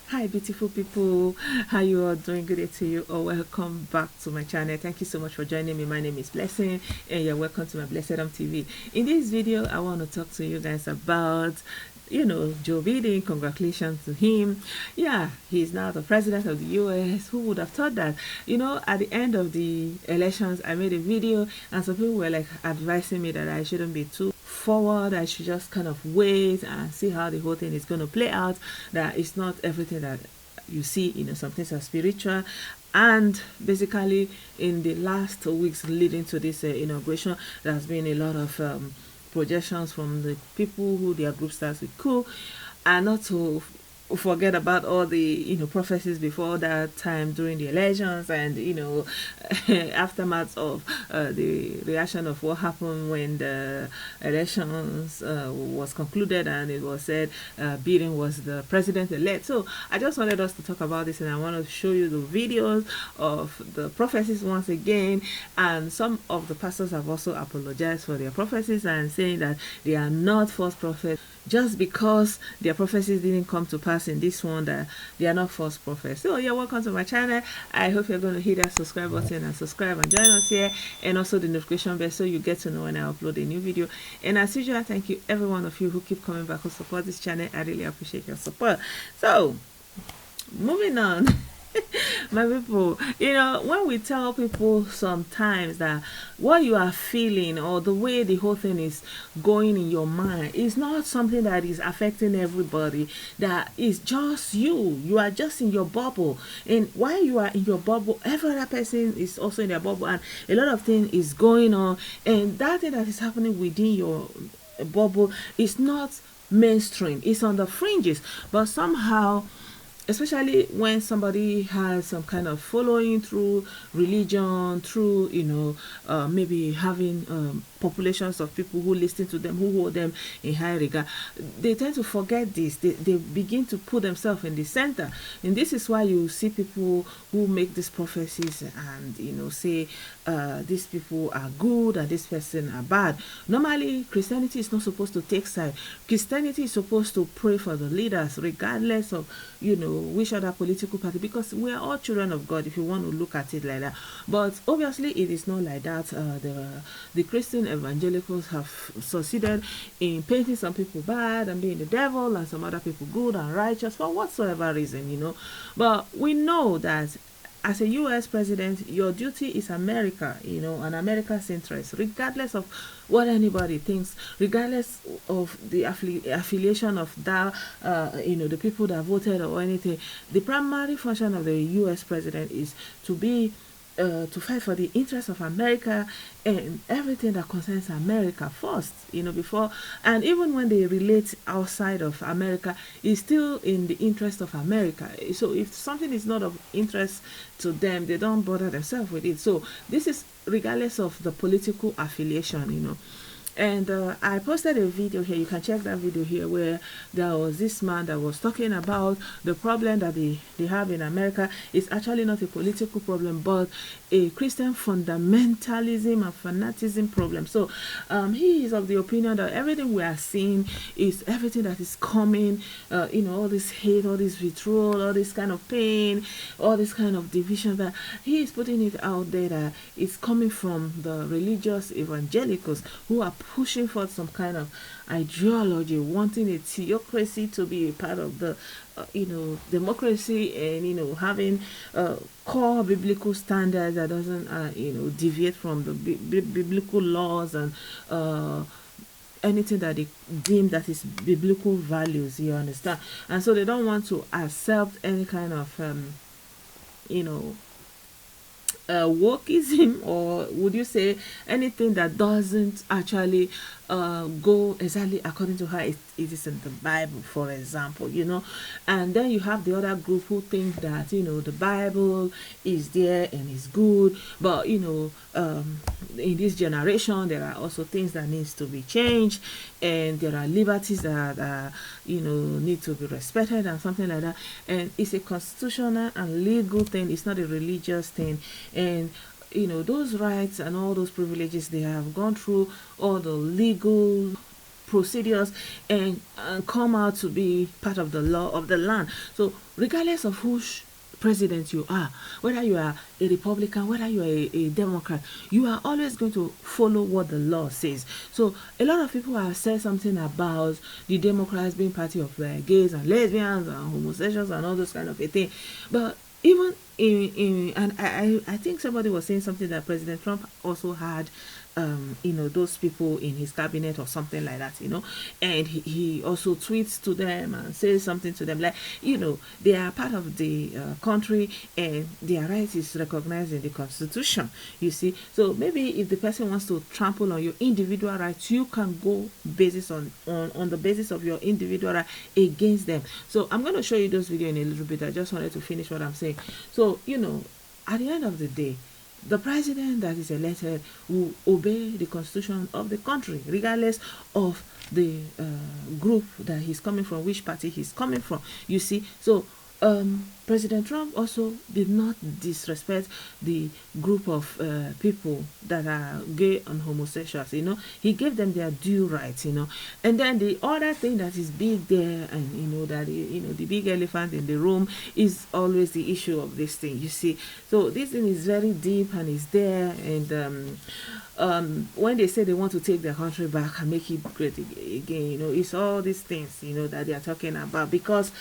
Hi beautiful people, how you all doing? Good day to you, or welcome back to my channel. Thank you so much for joining me. My name is Blessing and you're welcome to my Blessedom TV. In this video I want to talk to you guys about Joe Biden. Congratulations to him. Yeah, he's now the president of the US. Who would have thought that? At the end of the elections I made a video and some people were like advising me that I shouldn't be too forward. I should just kind of wait and see how the whole thing is going to play out. That it's not everything that you see. Some things are spiritual. And basically in the last weeks leading to this inauguration, there's been a lot of projections from the people who their group starts with cool, and not to forget about all the prophecies before that time during the elections, and aftermath of the reaction of what happened when the elections was concluded and it was said Biden was the president-elect. So I just wanted us to talk about this, and I want to show you the videos of the prophecies once again. And some of the pastors have also apologized for their prophecies and saying that they are not false prophets just because their prophecies didn't come to pass in this one, that they are not false prophets. So yeah, welcome to my channel. I hope you're going to hit that subscribe button and subscribe and join us here, and also the notification bell so you get to know when I upload a new video. And as usual, thank you every one of you who keep coming back to support this channel. I really appreciate your support. So moving on. My people, when we tell people sometimes that what you are feeling or the way the whole thing is going in your mind is not something that is affecting everybody, that is just you are just in your bubble, and while you are in your bubble, every other person is also in their bubble, and a lot of things is going on, and that thing that is happening within your bubble is not mainstream, it's on the fringes. But somehow, especially when somebody has some kind of following through religion, through maybe having populations of people who listen to them, who hold them in high regard, they tend to forget this. They begin to put themselves in the center, and this is why you see people who make these prophecies and say these people are good and this person are bad. Normally Christianity is not supposed to take side. Christianity is supposed to pray for the leaders regardless of which other political party, because we are all children of God, if you want to look at it like that. But obviously it is not like that. The Christian evangelicals have succeeded in painting some people bad and being the devil, and some other people good and righteous for whatsoever reason. But we know that as a US president, your duty is America, and America's interest, regardless of what anybody thinks, regardless of the affiliation of that, the people that voted or anything. The primary function of the US president is to fight for the interests of America and everything that concerns America first, before, and even when they relate outside of America, is still in the interest of America. So if something is not of interest to them, they don't bother themselves with it. So this is regardless of the political affiliation. And I posted a video here. You can check that video here, where there was this man that was talking about the problem that they have in America. It's actually not a political problem, but a Christian fundamentalism and fanaticism problem. So he is of the opinion that everything we are seeing is everything that is coming, all this hate, all this vitriol, all this kind of pain, all this kind of division, that he is putting it out there that it's coming from the religious evangelicals who are pushing for some kind of ideology, wanting a theocracy to be a part of the democracy, and having core biblical standards that doesn't deviate from the biblical laws, and anything that they deem that is biblical values, you understand. And so they don't want to accept any kind of wokeism, or would you say anything that doesn't actually go exactly according to how it is in the Bible, for example. And then you have the other group who think that the Bible is there and is good, but in this generation there are also things that needs to be changed, and there are liberties that need to be respected, and something like that. And it's a constitutional and legal thing, it's not a religious thing. And those rights and all those privileges, they have gone through all the legal procedures and come out to be part of the law of the land. So regardless of who's president you are, whether you are a Republican, whether you are a Democrat, you are always going to follow what the law says. So a lot of people have said something about the Democrats being party of gays and lesbians and homosexuals and all those kind of a thing. But even in and I think somebody was saying something that President Trump also had those people in his cabinet or something like that, and he also tweets to them and says something to them like, they are part of the country and their right is recognized in the Constitution, you see. So maybe if the person wants to trample on your individual rights, you can go basis on the basis of your individual right against them. So I'm going to show you those videos in a little bit. I just wanted to finish what I'm saying. So, at the end of the day, the president that is elected will obey the constitution of the country, regardless of the group that he's coming from, which party he's coming from, you see. So President Trump also did not disrespect the group of people that are gay and homosexuals, he gave them their due rights, and then the other thing that is big there, and that the big elephant in the room is always the issue of this thing, you see. So this thing is very deep and is there, and when they say they want to take their country back and make it great again, it's all these things, that they are talking about, because,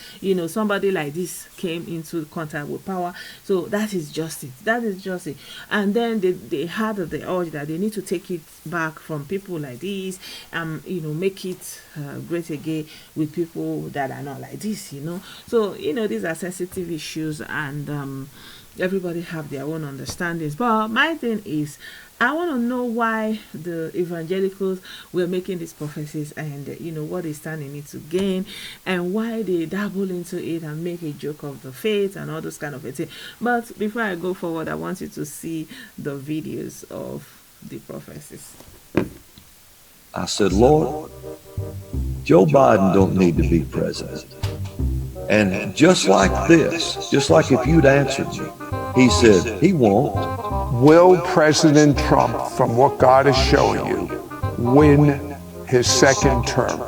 somebody like this came into contact with power. So that is justice. That is justice. And then they had the urge that they need to take it back from people like this, make it great again with people that are not like this, So, these are sensitive issues, and everybody have their own understandings. But my thing is, I want to know why the evangelicals were making these prophecies, and what they stand in it to gain, and why they dabble into it and make a joke of the faith and all those kind of things. But before I go forward, I want you to see the videos of the prophecies. I said, Lord, Joe Biden don't need to be president. And just like this, just like if you'd answered me, he said he won't. Will President Trump, from what God is showing you, win his second term?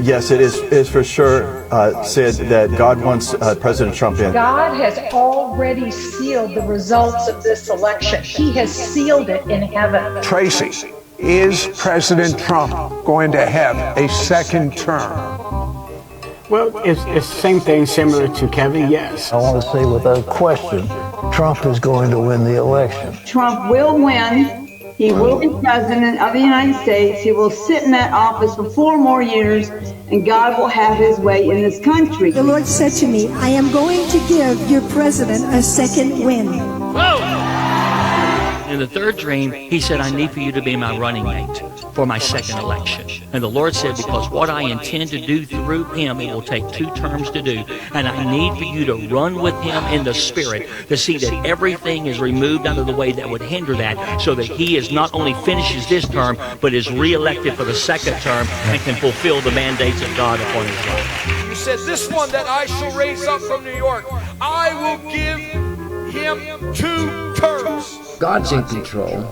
Yes, it is for sure, Sid, that God wants President Trump in. God has already sealed the results of this election. He has sealed it in heaven. Tracy, is President Trump going to have a second term? Well, it's the same thing, similar to Kevin, yes. I want to say without question, Trump is going to win the election. Trump will win. He will be president of the United States. He will sit in that office for 4 more years, and God will have his way in this country. The Lord said to me, I am going to give your president a second win. Whoa! In the third dream, he said, I need for you to be my running mate for my second election. And the Lord said, because what I intend to do through him, it will take 2 terms to do. And I need for you to run with him in the Spirit to see that everything is removed out of the way that would hinder that, so that he is not only finishes this term, but is reelected for the second term and can fulfill the mandates of God upon his life. You said, this one that I shall raise up from New York, I will give him 2 terms. God's in control.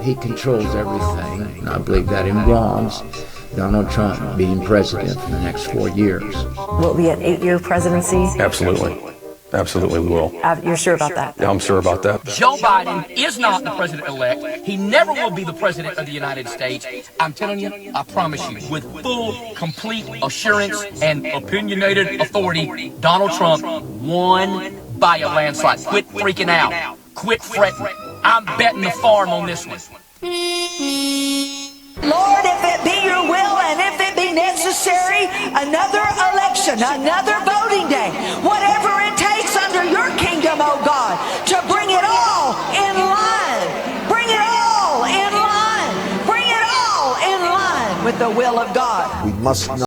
He controls everything, and I believe that involves Donald Trump being president for the next 4 years. Will it be an 8-year presidency? Absolutely. Absolutely we will. You're sure about that? Yeah, I'm sure about that. Joe Biden is not the president-elect. He never will be the president of the United States. I'm telling you, I promise you, with full, complete assurance and opinionated authority, Donald Trump won by a landslide. Quit freaking out. Quit fretting. I'm betting the farm on this one. Lord, if it be your will and if it be necessary, another election, another voting day, whatever it takes under your kingdom, oh God, to bring it all in line. Bring it all in line. Bring it all in line with the will of God. We must not.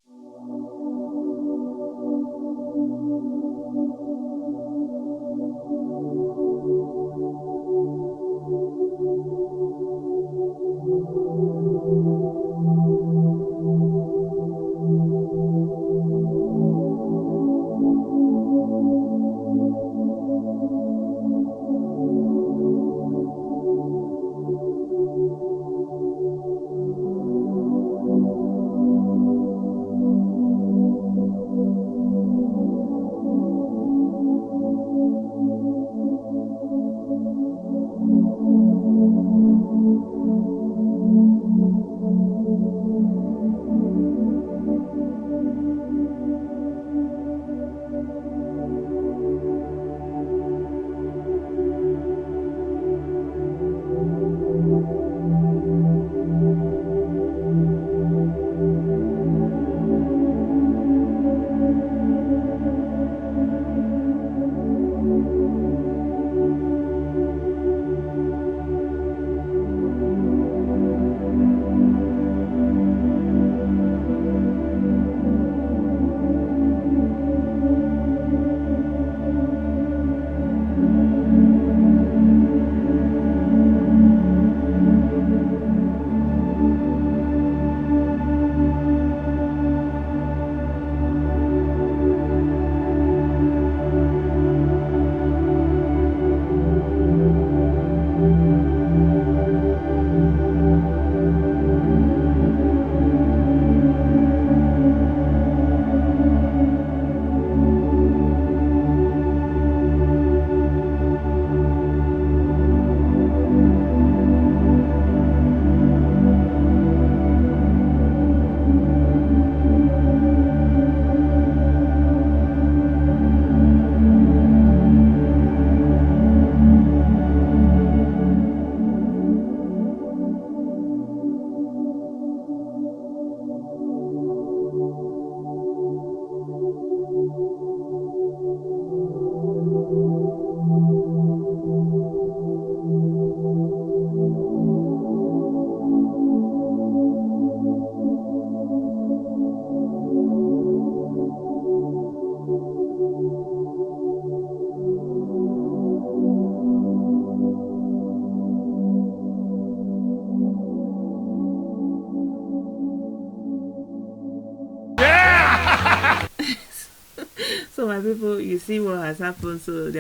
So my people, you see what has happened. So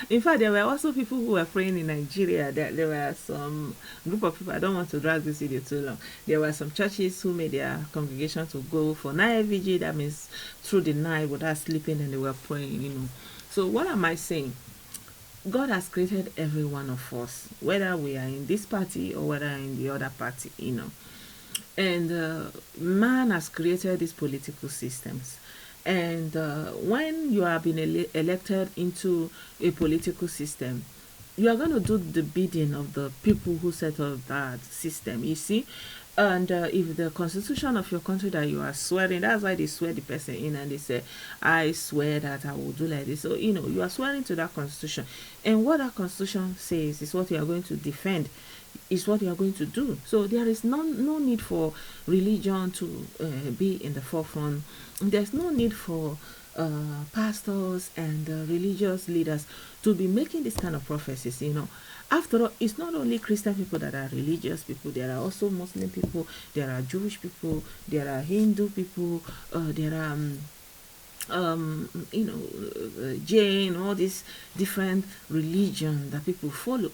in fact, there were also people who were praying in Nigeria. There were some group of people. I don't want to drag this video too long. There were some churches who made their congregation to go for night vigil. That means through the night without sleeping, and they were praying. So what am I saying? God has created every one of us, whether we are in this party or whether in the other party. And man has created these political systems. And when you have been elected into a political system, you are going to do the bidding of the people who set up that system, you see. And if the constitution of your country that you are swearing, that's why they swear the person in, and they say, I swear that I will do like this. So you are swearing to that constitution, and what that constitution says is what you are going to defend, is what you are going to do. So there is no need for religion to be in the forefront. There's no need for pastors and religious leaders to be making this kind of prophecies. After all, it's not only Christian people that are religious people. There are also Muslim people, there are Jewish people, there are Hindu people, there are Jain, all these different religions that people follow.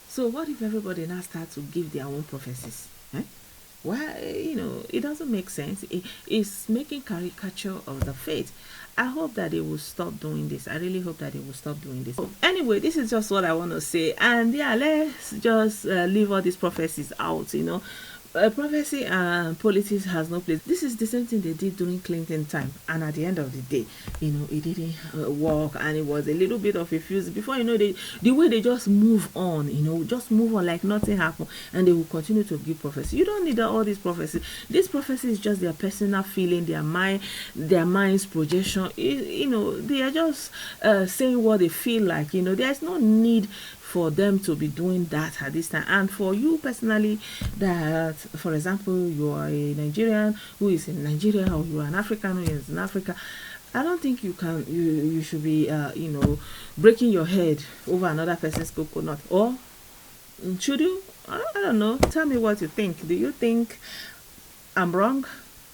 So what if everybody now starts to give their own prophecies? Why, it doesn't make sense. It's making caricature of the faith. I hope that they will stop doing this. I really hope that they will stop doing this. Anyway, this is just what I want to say. And yeah, let's just leave all these prophecies out. Prophecy and politics has no place. This is the same thing they did during Clinton time, and at the end of the day, it didn't work, and it was a little bit of a fuse. Before the way they just move on, just move on like nothing happened, and they will continue to give prophecy. You don't need all these prophecies. This prophecy is just their personal feeling, their mind's projection. They are just saying what they feel like. There's no need for them to be doing that at this time. And for you personally, that, for example, you are a Nigerian who is in Nigeria, or you are an African who is in Africa, I don't think you should be breaking your head over another person's coconut. Or should you? I don't know. Tell me what you think. Do you think I'm wrong?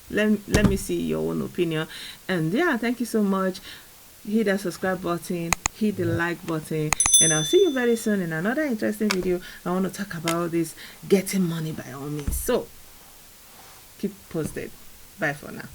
Let me see your own opinion. And yeah, thank you so much. Hit that subscribe button, hit the like button, and I'll see you very soon in another interesting video. I want to talk about this getting money by all means. So keep posted. Bye for now.